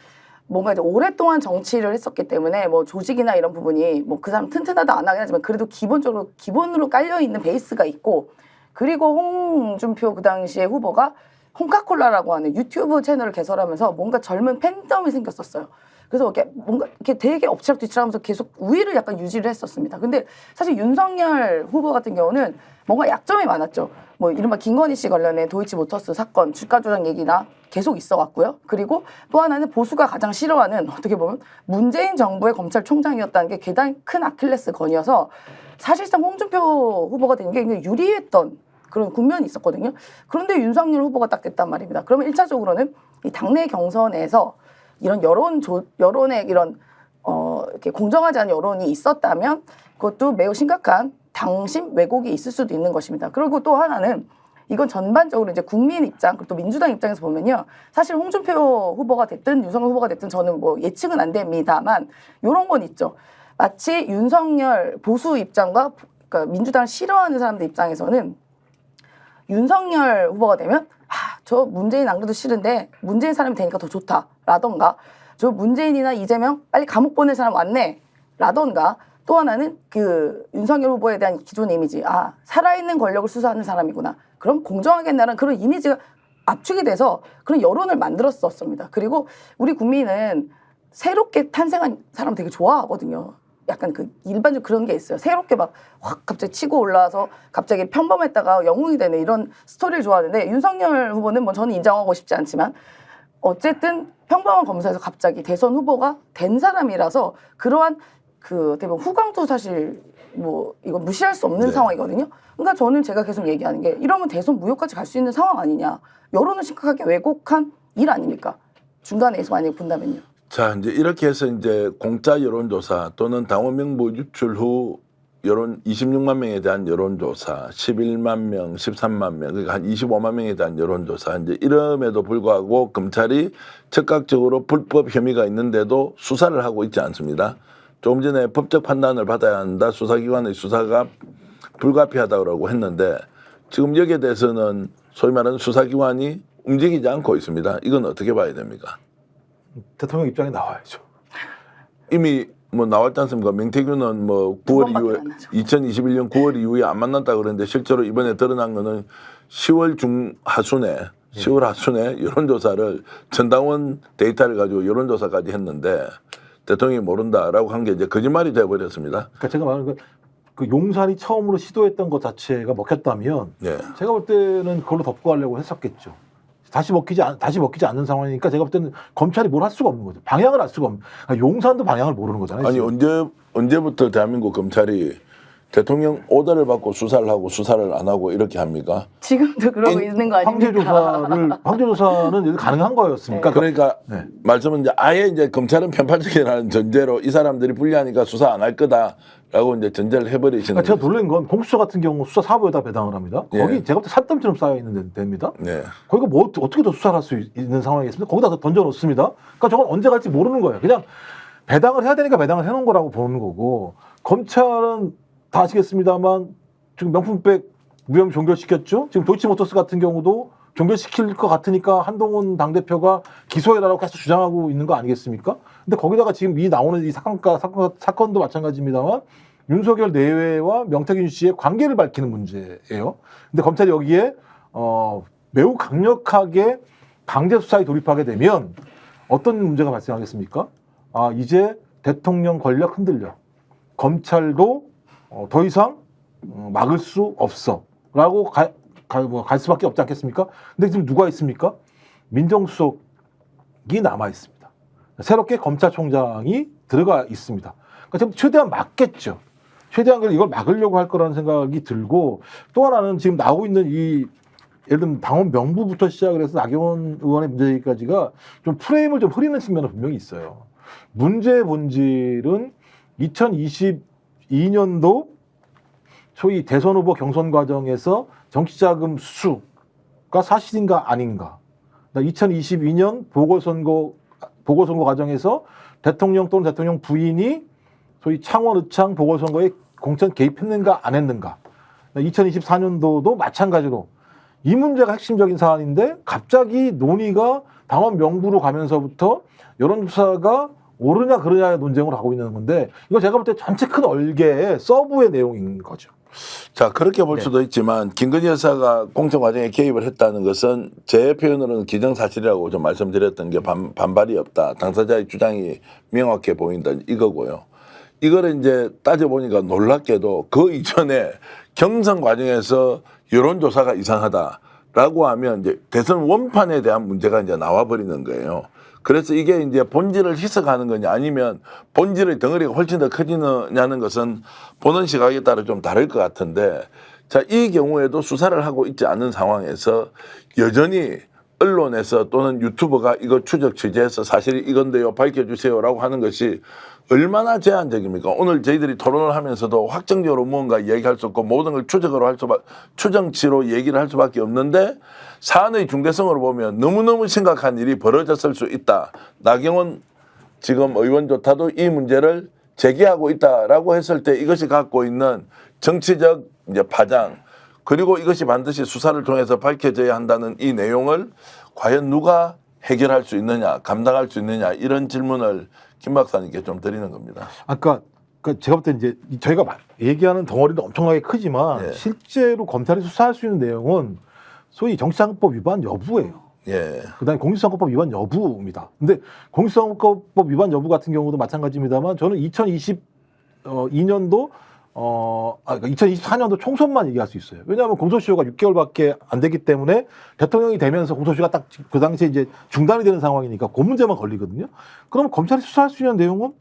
뭔가 이제 오랫동안 정치를 했었기 때문에 뭐 조직이나 이런 부분이 뭐 그 사람 튼튼하다 안 하긴 하지만 그래도 기본으로 깔려 있는 베이스가 있고 그리고 홍준표 그 당시에 후보가 홍카콜라라고 하는 유튜브 채널을 개설하면서 뭔가 젊은 팬덤이 생겼었어요. 그래서 이렇게 뭔가 이렇게 되게 엎치락뒤치락하면서 계속 우위를 약간 유지를 했었습니다. 근데 사실 윤석열 후보 같은 경우는 뭔가 약점이 많았죠. 뭐 이른바 김건희 씨 관련해 도이치모터스 사건 주가 조작 얘기나 계속 있어왔고요. 그리고 또 하나는 보수가 가장 싫어하는 어떻게 보면 문재인 정부의 검찰총장이었다는 게 가장 큰 아킬레스건이어서 사실상 홍준표 후보가 된 게 굉장히 유리했던 그런 국면이 있었거든요. 그런데 윤석열 후보가 딱 됐단 말입니다. 그러면 1차적으로는 이 당내 경선에서 이런 여론의 이런 이렇게 공정하지 않은 여론이 있었다면 그것도 매우 심각한 당심 왜곡이 있을 수도 있는 것입니다. 그리고 또 하나는 이건 전반적으로 이제 국민 입장 그리고 또 민주당 입장에서 보면요. 사실 홍준표 후보가 됐든 윤석열 후보가 됐든 저는 뭐 예측은 안 됩니다만 이런 건 있죠. 마치 윤석열 보수 입장과 그러니까 민주당을 싫어하는 사람들 입장에서는 윤석열 후보가 되면 저 문재인 안 그래도 싫은데 문재인 사람이 되니까 더 좋다라던가 저 문재인이나 이재명 빨리 감옥 보낼 사람 왔네 라던가 또 하나는 그 윤석열 후보에 대한 기존 이미지, 아 살아있는 권력을 수사하는 사람이구나. 그럼 공정하겠나라는 그런 이미지가 압축이 돼서 그런 여론을 만들었었습니다. 그리고 우리 국민은 새롭게 탄생한 사람 되게 좋아하거든요. 약간 그 일반적 그런 게 있어요. 새롭게 막 확 갑자기 치고 올라와서 갑자기 평범했다가 영웅이 되는 이런 스토리를 좋아하는데 윤석열 후보는 뭐 저는 인정하고 싶지 않지만 어쨌든 평범한 검사에서 갑자기 대선 후보가 된 사람이라서 그러한 그 어떻게 보면 후광도 사실 뭐 이건 무시할 수 없는
네.
상황이거든요. 그러니까 저는 제가 계속 얘기하는 게 이러면 대선 무효까지 갈 수 있는 상황 아니냐. 여론을 심각하게 왜곡한 일 아닙니까? 중간에서 만약에 본다면요.
자, 이제 이렇게 해서 이제 공짜 여론조사 또는 당원 명부 유출 후 여론 26만 명에 대한 여론조사, 11만 명, 13만 명, 그러니까 한 25만 명에 대한 여론조사, 이제 이름에도 불구하고 검찰이 즉각적으로 불법 혐의가 있는데도 수사를 하고 있지 않습니다. 조금 전에 법적 판단을 받아야 한다, 수사기관의 수사가 불가피하다고 했는데 지금 여기에 대해서는 소위 말하는 수사기관이 움직이지 않고 있습니다. 이건 어떻게 봐야 됩니까?
대통령 입장에 나와야죠.
이미 뭐 나왔지 않습니까? 명태균은 뭐 9월
번밖에
이후에
안 하죠.
2021년 9월 이후에 안 만났다 그랬는데 실제로 이번에 드러난 거는 10월 중하순에 10월 하순에 여론조사를 전당원 데이터를 가지고 여론조사까지 했는데 대통령이 모른다라고 한 게 이제 거짓말이 돼버렸습니다.
그러니까 제가 말하는 그 용산이 처음으로 시도했던 것 자체가 먹혔다면
네.
제가 볼 때는 그걸로 덮고 가려고 했었겠죠. 다시 먹히지 않는 상황이니까 제가 볼 때는 검찰이 뭘 할 수가 없는 거죠. 방향을 알 수가 없는. 그러니까 용산도 방향을 모르는 거잖아요.
아니
지금.
언제부터 대한민국 검찰이 대통령 오더를 받고 수사를 하고 수사를 안 하고 이렇게 합니까?
지금도 그러고 있는 거 아닙니까?
황제조사는 가능한 거였습니까?
그러니까
네.
말씀은 이제 아예 이제 검찰은 편파적이라는 전제로 이 사람들이 불리하니까 수사 안 할 거다라고 이제 전제를 해버리시는
그러니까 제가
거죠.
놀란 건 공수처 같은 경우 수사 사부에다 배당을 합니다.
예.
거기 제가 볼 때 산더미처럼 쌓여 있는 데입니다.
네.
거기가 뭐 어떻게 더 수사를 할 수 있는 상황이겠습니까? 거기다 더 던져 놓습니다. 그러니까 저건 언제 갈지 모르는 거예요. 그냥 배당을 해야 되니까 배당을 해놓은 거라고 보는 거고 검찰은 다 아시겠습니다만 지금 명품백 무혐의 종결시켰죠. 지금 도이치모터스 같은 경우도 종결시킬 것 같으니까 한동훈 당대표가 기소해달라고 계속 주장하고 있는 거 아니겠습니까? 근데 거기다가 지금 이 나오는 이 사건도 마찬가지입니다만 윤석열 내외와 명태균 씨의 관계를 밝히는 문제예요. 근데 검찰이 여기에 매우 강력하게 강제 수사에 돌입하게 되면 어떤 문제가 발생하겠습니까? 아, 이제 대통령 권력 흔들려. 검찰도 더 이상 막을 수 없어라고 갈 수밖에 없지 않겠습니까? 근데 지금 누가 있습니까? 민정수석이 남아 있습니다. 새롭게 검찰총장이 들어가 있습니다. 그러니까 지금 최대한 막겠죠. 최대한 이걸 막으려고 할 거라는 생각이 들고 또 하나는 지금 나오고 있는 이 예를 들면 당원 명부부터 시작을 해서 나경원 의원의 문제까지가 좀 프레임을 좀 흐리는 측면은 분명히 있어요. 문제의 본질은 2022년도 소위 대선 후보 경선 과정에서 정치자금 수수가 사실인가 아닌가. 2022년 보궐선거 과정에서 대통령 또는 대통령 부인이 소위 창원 의창 보궐선거에 공천 개입했는가 안 했는가. 2024년도도 마찬가지로 이 문제가 핵심적인 사안인데 갑자기 논의가 당원 명부로 가면서부터 여론조사가 옳으냐 그르냐의 논쟁으로 가고 있는 건데 이거 제가 볼 때 전체 큰 얼개의 서브의 내용인 거죠.
자, 그렇게 볼 수도 있지만 김건희 여사가 공천 과정에 개입을 했다는 것은 제 표현으로는 기정사실이라고 좀 말씀드렸던 게 반발이 없다. 당사자의 주장이 명확해 보인다 이거고요. 이거를 이제 따져보니까 놀랍게도 그 이전에 경선 과정에서 여론조사가 이상하다라고 하면 이제 대선 원판에 대한 문제가 이제 나와버리는 거예요. 그래서 이게 이제 본질을 희석하는 거냐 아니면 본질의 덩어리가 훨씬 더 커지느냐는 것은 보는 시각에 따라 좀 다를 것 같은데 자, 이 경우에도 수사를 하고 있지 않은 상황에서 여전히 언론에서 또는 유튜버가 이거 추적 취재해서 사실 이건데요 밝혀주세요라고 하는 것이 얼마나 제한적입니까? 오늘 저희들이 토론을 하면서도 확정적으로 무언가 얘기할 수 없고 모든 걸 추정치로 얘기를 할 수밖에 없는데 사안의 중대성으로 보면 너무너무 심각한 일이 벌어졌을 수 있다. 나경원 지금 의원조차도 이 문제를 제기하고 있다라고 했을 때 이것이 갖고 있는 정치적 이제 파장 그리고 이것이 반드시 수사를 통해서 밝혀져야 한다는 이 내용을 과연 누가 해결할 수 있느냐, 감당할 수 있느냐 이런 질문을 김 박사님께 좀 드리는 겁니다.
아까 그러니까 제가 볼 때 이제 저희가 얘기하는 덩어리는 엄청나게 크지만
예.
실제로 검찰이 수사할 수 있는 내용은 소위 정치자금법 위반 여부예요.
예.
그다음에 공직선거법 위반 여부입니다. 근데 공직선거법 위반 여부 같은 경우도 마찬가지입니다만 저는 2022년도 2024년도 총선만 얘기할 수 있어요. 왜냐하면 공소시효가 6개월밖에 안 되기 때문에 대통령이 되면서 공소시효가 딱 그 당시에 이제 중단이 되는 상황이니까 그 문제만 걸리거든요. 그럼 검찰이 수사할 수 있는 내용은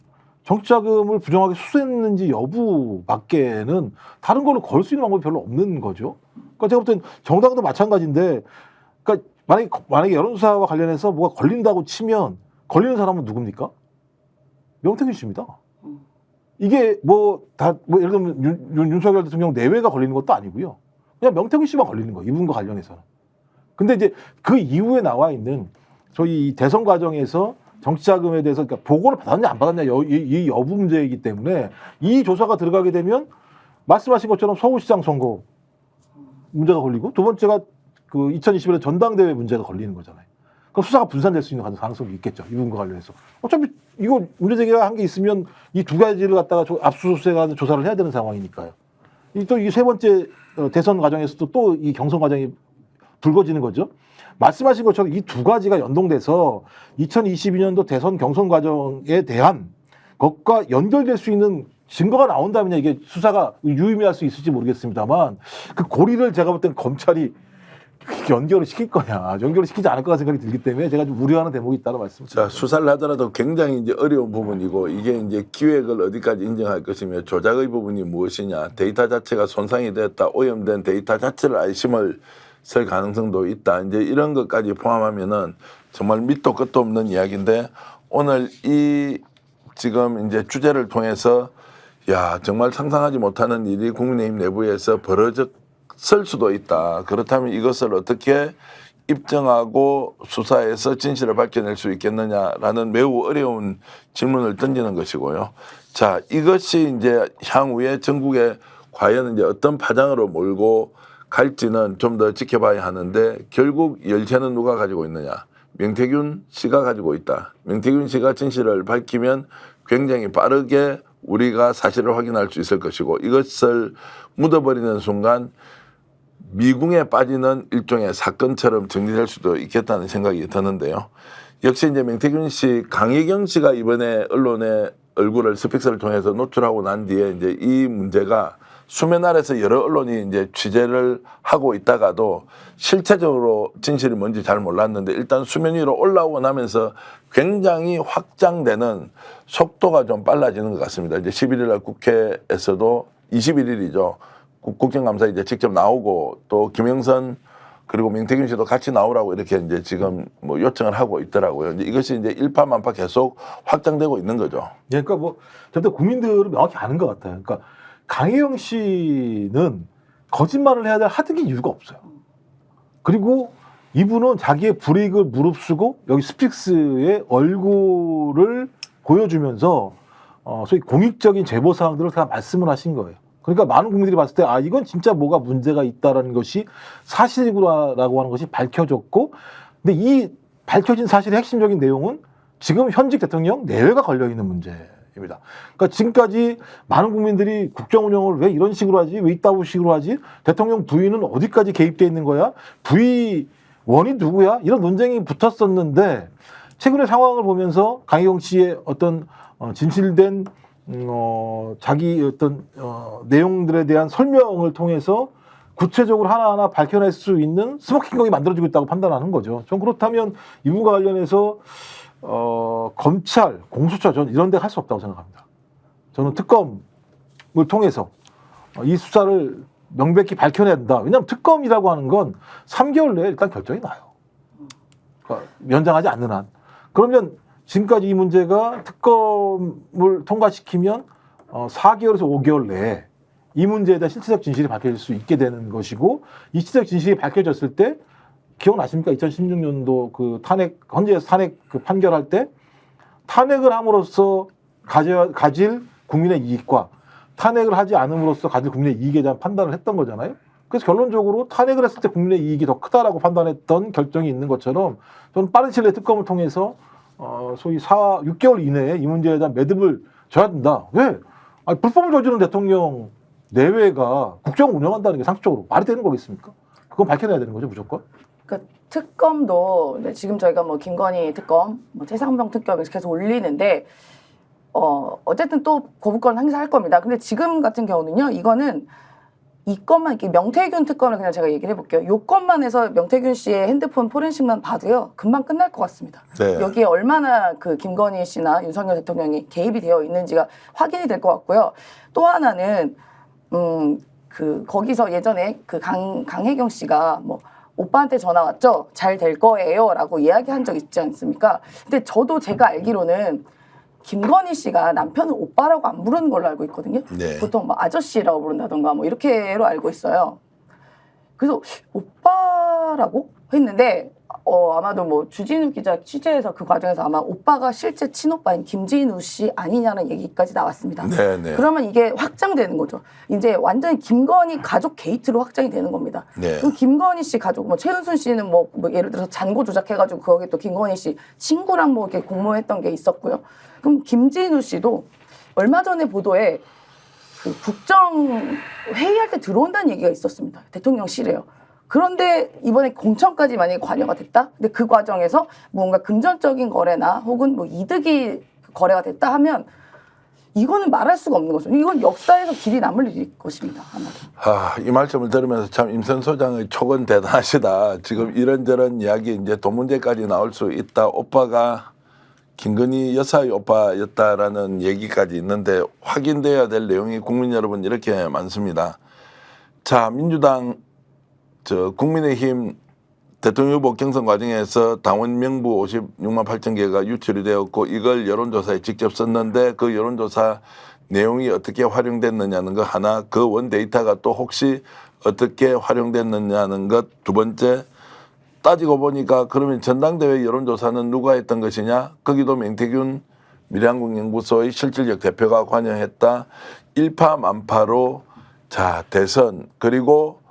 정치자금을 부정하게 수수했는지 여부밖에는 다른 걸로 걸 수 있는 방법이 별로 없는 거죠. 그러니까 제가 볼 땐 정당도 마찬가지인데, 그러니까 만약에 여론조사와 관련해서 뭐가 걸린다고 치면 걸리는 사람은 누굽니까? 명태균 씨입니다. 이게 예를 들면 윤석열 대통령 내외가 걸리는 것도 아니고요. 그냥 명태균 씨만 걸리는 거예요. 이분과 관련해서는. 근데 이제 그 이후에 나와 있는 저희 이 대선 과정에서 정치자금에 대해서 그러니까 보고를 받았냐 안 받았냐 이 여부 문제이기 때문에 이 조사가 들어가게 되면 말씀하신 것처럼 서울시장 선거 문제가 걸리고 두 번째가 그 2021년 전당대회 문제가 걸리는 거잖아요. 그럼 수사가 분산될 수 있는 가능성이 있겠죠. 이 부분과 관련해서. 어차피 이거 문제제기가 한 게 있으면 이 두 가지를 갖다가 압수수색하는 조사를 해야 되는 상황이니까요. 또 이 세 번째 대선 과정에서도 또 이 경선 과정이 불거지는 거죠. 말씀하신 것처럼 이 두 가지가 연동돼서 2022년도 대선 경선 과정에 대한 것과 연결될 수 있는 증거가 나온다면 이게 수사가 유의미할 수 있을지 모르겠습니다만 그 고리를 제가 볼 때는 검찰이 연결을 시킬 거냐, 연결을 시키지 않을 거라 생각이 들기 때문에 제가 좀 우려하는 대목이 있다고 말씀드립니다.
자, 수사를 하더라도 굉장히 이제 어려운 부분이고 이게 이제 기획을 어디까지 인정할 것이며 조작의 부분이 무엇이냐, 데이터 자체가 손상이 됐다, 오염된 데이터 자체를 알심을 쓸 가능성도 있다. 이제 이런 것까지 포함하면은 정말 밑도 끝도 없는 이야기인데 오늘 이 지금 이제 주제를 통해서 야, 정말 상상하지 못하는 일이 국민의힘 내부에서 벌어졌을 수도 있다. 그렇다면 이것을 어떻게 입증하고 수사해서 진실을 밝혀낼 수 있겠느냐라는 매우 어려운 질문을 던지는 것이고요. 자, 이것이 이제 향후에 전국에 과연 이제 어떤 파장으로 몰고 갈지는 좀 더 지켜봐야 하는데 결국 열쇠는 누가 가지고 있느냐? 명태균 씨가 가지고 있다. 명태균 씨가 진실을 밝히면 굉장히 빠르게 우리가 사실을 확인할 수 있을 것이고 이것을 묻어버리는 순간 미궁에 빠지는 일종의 사건처럼 정리될 수도 있겠다는 생각이 드는데요. 역시 이제 명태균 씨, 강혜경 씨가 이번에 언론에 얼굴을 스픽스를 통해서 노출하고 난 뒤에 이제 이 문제가 수면 아래서 여러 언론이 이제 취재를 하고 있다가도 실체적으로 진실이 뭔지 잘 몰랐는데 일단 수면 위로 올라오고 나면서 굉장히 확장되는 속도가 좀 빨라지는 것 같습니다. 이제 11일 날 국회에서도 21일이죠. 국정감사 이제 직접 나오고 또 김영선 그리고 명태균 씨도 같이 나오라고 이렇게 이제 지금 뭐 요청을 하고 있더라고요. 이제 이것이 이제 일파만파 계속 확장되고 있는 거죠.
그러니까 뭐 저도 국민들은 명확히 아는 것 같아요. 그러니까 강혜영 씨는 거짓말을 해야 될 하등의 이유가 없어요. 그리고 이분은 자기의 불이익을 무릅쓰고 여기 스픽스의 얼굴을 보여주면서 소위 공익적인 제보 사항들을 다 말씀을 하신 거예요. 그러니까 많은 국민들이 봤을 때 아 이건 진짜 뭐가 문제가 있다라는 것이 사실이구나라고 하는 것이 밝혀졌고, 근데 이 밝혀진 사실의 핵심적인 내용은 지금 현직 대통령 내외가 걸려 있는 문제입니다. 그러니까 지금까지 많은 국민들이 국정 운영을 왜 이런 식으로 하지, 왜 이따구 식으로 하지, 대통령 부인은 어디까지 개입돼 있는 거야, 부의원이 누구야, 이런 논쟁이 붙었었는데 최근의 상황을 보면서 강혜경 씨의 어떤 진실된 자기 어떤 내용들에 대한 설명을 통해서 구체적으로 하나하나 밝혀낼 수 있는 스모킹건이 만들어지고 있다고 판단하는 거죠. 전 그렇다면 이 부분과 관련해서 검찰, 공수처 전 이런 데 할 수 없다고 생각합니다. 저는 특검을 통해서 이 수사를 명백히 밝혀내야 된다. 왜냐하면 특검이라고 하는 건 3개월 내에 일단 결정이 나요. 그러니까 연장하지 않는 한. 그러면 지금까지 이 문제가 특검을 통과시키면 4개월에서 5개월 내에 이 문제에 대한 실체적 진실이 밝혀질 수 있게 되는 것이고, 이 실체적 진실이 밝혀졌을 때 기억나십니까? 2016년도 그 헌재에서 탄핵 그 판결할 때 탄핵을 함으로써 가질 국민의 이익과 탄핵을 하지 않음으로써 가질 국민의 이익에 대한 판단을 했던 거잖아요. 그래서 결론적으로 탄핵을 했을 때 국민의 이익이 더 크다라고 판단했던 결정이 있는 것처럼 저는 빠른 시일 내에 특검을 통해서 소위 6개월 이내에 이 문제에 대한 매듭을 져야 된다. 왜? 아니, 불법을 저지른 대통령 내외가 국정을 운영한다는 게 상식적으로 말이 되는 거겠습니까? 그건 밝혀내야 되는 거죠, 무조건.
그 특검도 네, 지금 저희가 뭐 김건희 특검, 뭐 최상병 특검 이렇게 계속 올리는데 어쨌든 또 거부권 행사할 겁니다. 근데 지금 같은 경우는요, 이거는 이 건만 이렇게 명태균 특검을 그냥 제가 얘기를 해볼게요. 요 건만 해서 명태균 씨의 핸드폰 포렌식만 봐도요, 금방 끝날 것 같습니다.
네.
여기에 얼마나 그 김건희 씨나 윤석열 대통령이 개입이 되어 있는지가 확인이 될 것 같고요. 또 하나는 그 거기서 예전에 그 강혜경 씨가 뭐 오빠한테 전화 왔죠? 잘 될 거예요 라고 이야기한 적 있지 않습니까? 근데 저도 제가 알기로는 김건희 씨가 남편을 오빠라고 안 부르는 걸로 알고 있거든요.
네.
보통 뭐 아저씨라고 부른다던가 뭐 이렇게로 알고 있어요. 그래서 오빠라고 했는데 아마도 뭐 주진우 기자 취재해서 그 과정에서 아마 오빠가 실제 친오빠인 김진우 씨 아니냐는 얘기까지 나왔습니다.
네.
그러면 이게 확장되는 거죠. 이제 완전히 김건희 가족 게이트로 확장이 되는 겁니다.
네.
그럼 김건희 씨 가족, 뭐 최은순 씨는 뭐 예를 들어서 잔고 조작해가지고 거기 또 김건희 씨 친구랑 뭐 이렇게 공모했던 게 있었고요. 그럼 김진우 씨도 얼마 전에 보도에 그 국정 회의할 때 들어온다는 얘기가 있었습니다. 대통령실에요. 그런데 이번에 공천까지 만약에 관여가 됐다? 근데 그 과정에서 뭔가 금전적인 거래나 혹은 뭐 이득이 거래가 됐다 하면 이거는 말할 수가 없는 거죠. 이건 역사에서 길이 남을 일일 것입니다. 아마도.
이 말씀을 들으면서 참 임선 소장의 촉은 대단하시다. 지금 이런저런 이야기 이제 돈 문제까지 나올 수 있다. 오빠가 김건희 여사의 오빠였다라는 얘기까지 있는데 확인돼야 될 내용이 국민 여러분 이렇게 많습니다. 자, 민주당 국민의힘 대통령 후보 경선 과정에서 당원 명부 56만 8천 개가 유출이 되었고 이걸 여론조사에 직접 썼는데 그 여론조사 내용이 어떻게 활용됐느냐는 것 하나, 그 원 데이터가 또 혹시 어떻게 활용됐느냐는 것 두 번째, 따지고 보니까 그러면 전당대회 여론조사는 누가 했던 것이냐? 거기도 명태균 미래한국연구소의 실질적 대표가 관여했다. 일파만파로 자 대선 그리고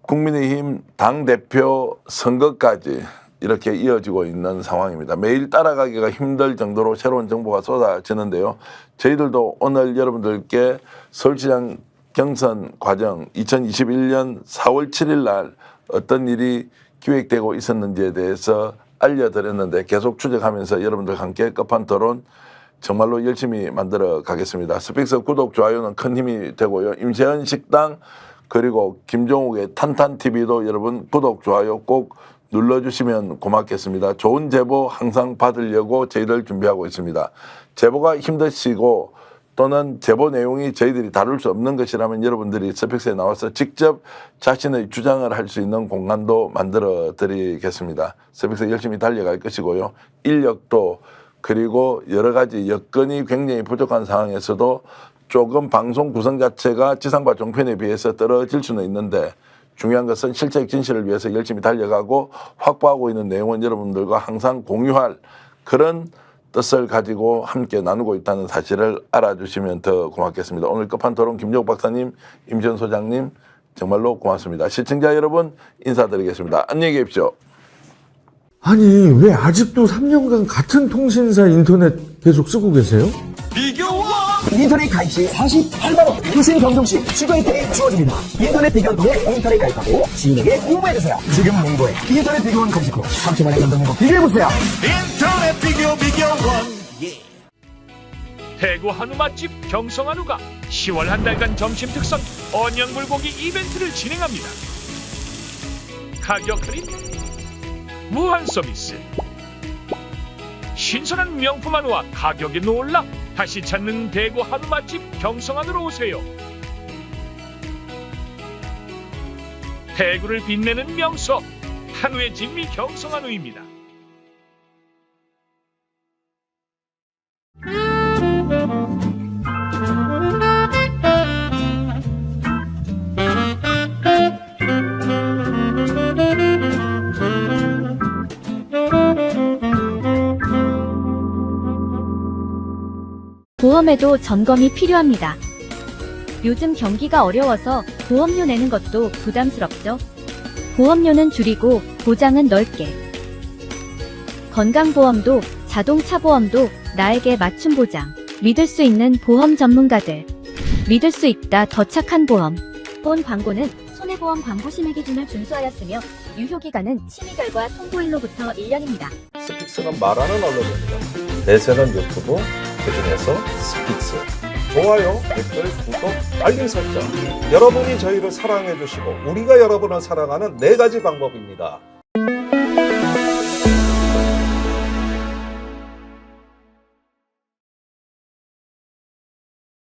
국민의힘 당대표 선거까지 이렇게 이어지고 있는 상황입니다. 매일 따라가기가 힘들 정도로 새로운 정보가 쏟아지는데요. 저희들도 오늘 여러분들께 서울시장 경선 과정 2021년 4월 7일 날 어떤 일이 기획되고 있었는지에 대해서 알려드렸는데 계속 추적하면서 여러분들과 함께 끝판 토론 정말로 열심히 만들어 가겠습니다. 스픽스 구독, 좋아요는 큰 힘이 되고요. 임세현 식당 그리고 김종욱의 탄탄TV도 여러분 구독, 좋아요 꼭 눌러주시면 고맙겠습니다. 좋은 제보 항상 받으려고 저희들 준비하고 있습니다. 제보가 힘드시고 또는 제보 내용이 저희들이 다룰 수 없는 것이라면 여러분들이 스픽스에 나와서 직접 자신의 주장을 할 수 있는 공간도 만들어 드리겠습니다. 스픽스 열심히 달려갈 것이고요. 인력도 그리고 여러 가지 여건이 굉장히 부족한 상황에서도 조금 방송 구성 자체가 지상파 종편에 비해서 떨어질 수는 있는데 중요한 것은 실책 진실을 위해서 열심히 달려가고 확보하고 있는 내용은 여러분들과 항상 공유할 그런 뜻을 가지고 함께 나누고 있다는 사실을 알아주시면 더 고맙겠습니다. 오늘 끝판 토론 김종욱 박사님, 임지연 소장님 정말로 고맙습니다. 시청자 여러분 인사드리겠습니다. 안녕히 계십시오.
아니 왜 아직도 3년간 같은 통신사 인터넷 계속 쓰고 계세요?
인터넷 가입 시 48만원 무신 경종 시 추가 혜택이 주어집니다. 인터넷 비교원 통해 인터넷 가입하고 지인에게 홍보해주세요. 지금 네이버에 인터넷 비교원 검색 후 3초만에 감동한 거 비교해보세요.
인터넷 비교원.
대구 한우 맛집 경성한우가 10월 한 달간 점심 특선 언양 불고기 이벤트를 진행합니다. 가격 할인, 무한 서비스, 신선한 명품 한우와 가격에 놀라 다시 찾는 대구 한우 맛집 경성한우로 오세요. 대구를 빛내는 명소 한우의 진미 경성한우입니다.
보험에도 점검이 필요합니다. 요즘 경기가 어려워서 보험료 내는 것도 부담스럽죠. 보험료는 줄이고 보장은 넓게. 건강보험도 자동차 보험도 나에게 맞춤 보장. 믿을 수 있는 보험 전문가들. 믿을 수 있다 더 착한 보험. 본 광고는 손해보험 광고 심의 기준을 준수하였으며 유효기간은 심의 결과 통보일로부터 1년입니다.
스픽스는 말하는 언론입니다. 대세는 유튜브, 그중에서 스픽스. 좋아요, 댓글, 구독, 알림 설정. 여러분이 저희를 사랑해 주시고 우리가 여러분을 사랑하는 4가지 방법입니다.